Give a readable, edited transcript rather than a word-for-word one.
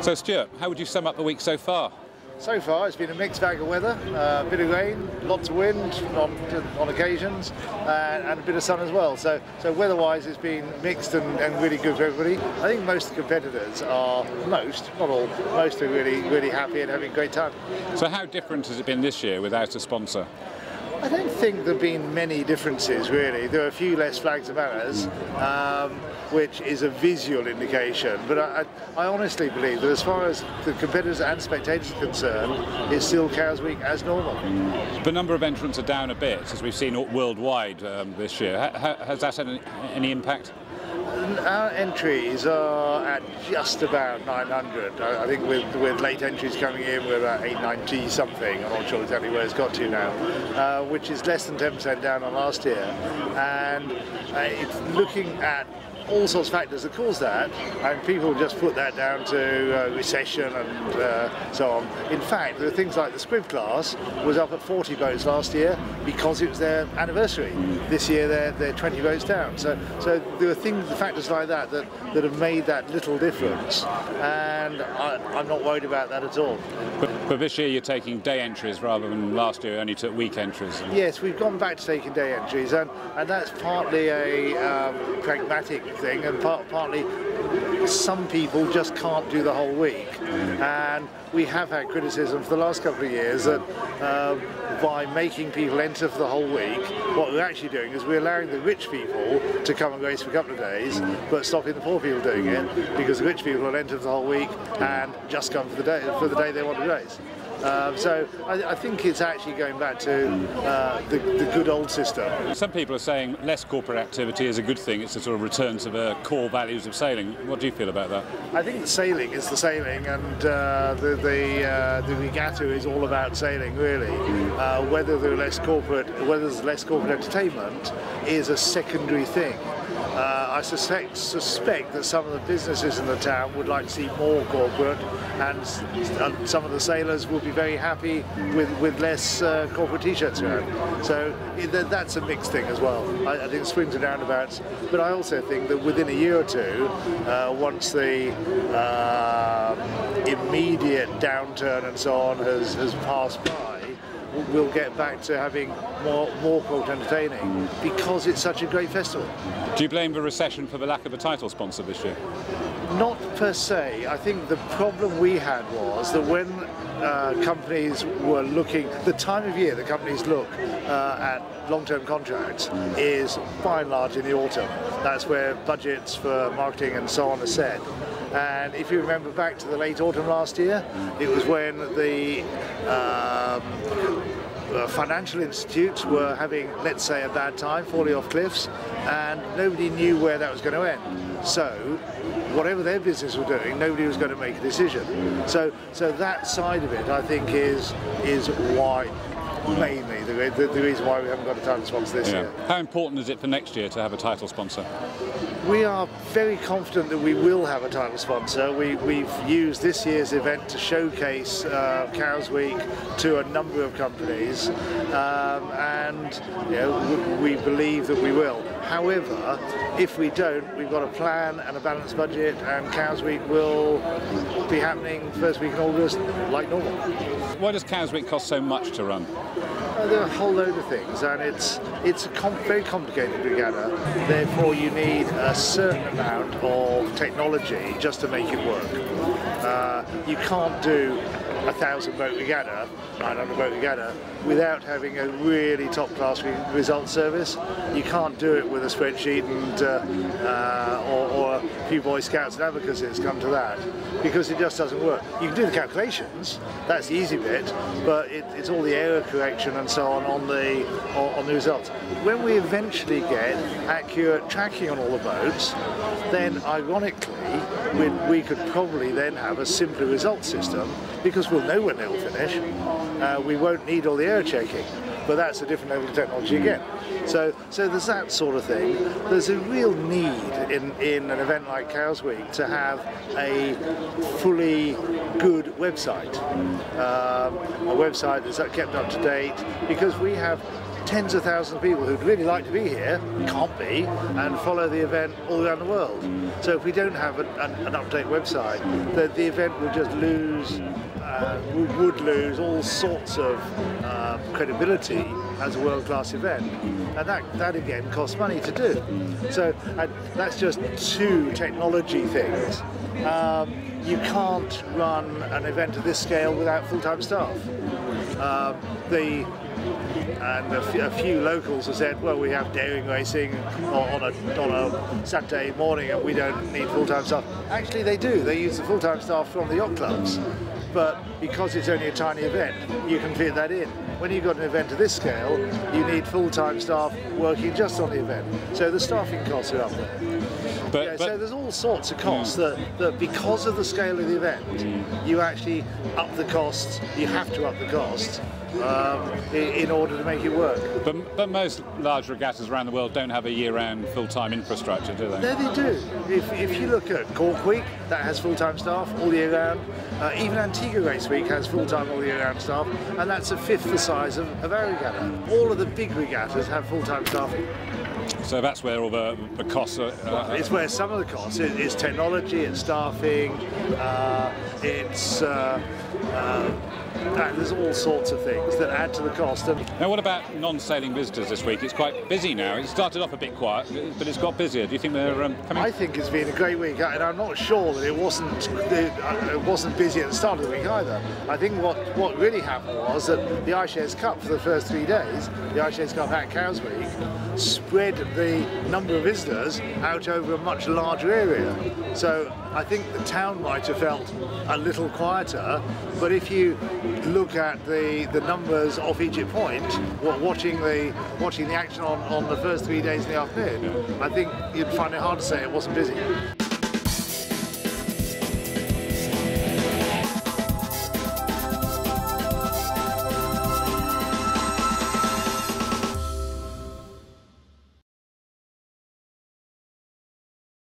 So Stuart, how would you sum up the week so far? So far it's been a mixed bag of weather, a bit of rain, lots of wind on occasions, and a bit of sun as well. So weather-wise it's been mixed and really good for everybody. I think most of the competitors are, not all, most are really happy and having a great time. So how different has it been this year without a sponsor? I don't think there have been many differences really. There are a few less flags and banners, which is a visual indication, but I honestly believe that as far as the competitors and spectators are concerned, it's still Cows Week as normal. The number of entrants are down a bit, as we've seen worldwide this year. Has that had any impact? Our entries are at just about 900. I think with late entries coming in, we're about 890 something. I'm not sure exactly where it's got to now, which is less than 10% down on last year. And it's looking at all sorts of factors that cause that, and people just put that down to recession and so on. In fact, there are things like the squib class was up at 40 votes last year because it was their anniversary. This year they're 20 votes down. So there are factors like that have made that little difference, and I'm not worried about that at all. But this year you're taking day entries rather than last year only took week entries. Yes, we've gone back to taking day entries, and that's partly a pragmatic thing, and partly some people just can't do the whole week. And we have had criticism for the last couple of years that by making people enter for the whole week, what we're actually doing is we're allowing the rich people to come and race for a couple of days, but stopping the poor people doing it, because the rich people will enter for the whole week and just come for the day they want to race. So I think it's actually going back to the good old system. Some people are saying less corporate activity is a good thing. It's a sort of return to the core values of sailing. What do you feel about that? I think the sailing is the sailing, and the regatta is all about sailing, really. Whether there's less corporate entertainment is a secondary thing. I suspect that some of the businesses in the town would like to see more corporate, and some of the sailors will be very happy with less corporate t-shirts around. So that's a mixed thing as well. I think swings and roundabouts, but I also think that within a year or two, once the immediate downturn and so on has passed by, we'll get back to having more corporate entertaining, because it's such a great festival. Do you blame the recession for the lack of a title sponsor this year? Not per se. I think the problem we had was that when companies were looking, the time of year that companies look at long-term contracts is by and large in the autumn. That's where budgets for marketing and so on are set. And if you remember back to the late autumn last year, it was when the financial institutes were having, let's say, a bad time, falling off cliffs, and nobody knew where that was going to end. So whatever their business were doing, nobody was going to make a decision. So that side of it, I think, is why, mainly the reason why we haven't got a title sponsor this year. How important is it for next year to have a title sponsor? We are very confident that we will have a title sponsor. We've used this year's event to showcase Cows Week to a number of companies, and we believe that we will. However, if we don't, we've got a plan and a balanced budget, and Cows Week will be happening first week in August like normal. Why does Cows Week cost so much to run? There are a whole load of things, and it's a very complicated regatta. Therefore, you need a certain amount of technology just to make it work. You can't do a 1,000-boat regatta, 900-boat regatta, without having a really top-class result service. You can't do it with a spreadsheet and or a few Boy Scouts and advocacies come to that, because it just doesn't work. You can do the calculations, that's the easy bit, but it's all the error correction and so on the results. When we eventually get accurate tracking on all the boats, then ironically we could probably then have a simpler result system, because we'll know when they'll finish. We won't need all the error checking, but that's a different level of technology again. So there's that sort of thing. There's a real need in an event like Cows Week to have a fully good website, a website that's kept up to date, because we have tens of thousands of people who'd really like to be here, can't be, and follow the event all around the world. So if we don't have an up-to-date website, the event will just lose, would lose all sorts of credibility as a world-class event, and that again costs money to do. So that's just two technology things. You can't run an event of this scale without full-time staff. A few locals have said, well, we have daring racing on a Saturday morning and we don't need full-time staff. Actually they do, they use the full-time staff from the yacht clubs, but because it's only a tiny event, you can fit that in. When you've got an event of this scale, you need full-time staff working just on the event, so the staffing costs are up there. So there's all sorts of costs that because of the scale of the event, you actually up the costs, you have to up the costs in order to make it work. But most large regattas around the world don't have a year-round full-time infrastructure, do they? No, they do. If you look at Cork Week, that has full-time staff all year round. Even Antigua Race Week has full-time all year round staff, and that's a fifth the size of our regatta. All of the big regattas have full-time staff. So that's where all the costs are. It's where some of the costs is technology, it's staffing, there's all sorts of things that add to the cost. Now, what about non-sailing visitors this week? It's quite busy now. It started off a bit quiet, but it's got busier. Do you think they're coming? I think it's been a great week, and I'm not sure that it wasn't busy at the start of the week either. I think what really happened was that the iShares Cup for the first 3 days, the iShares Cup at Cows Week, spread the number of visitors out over a much larger area. So I think the town might have felt a little quieter, but if you look at the numbers off Egypt Point, watching the action on the first 3 days in the afternoon, I think you'd find it hard to say it wasn't busy.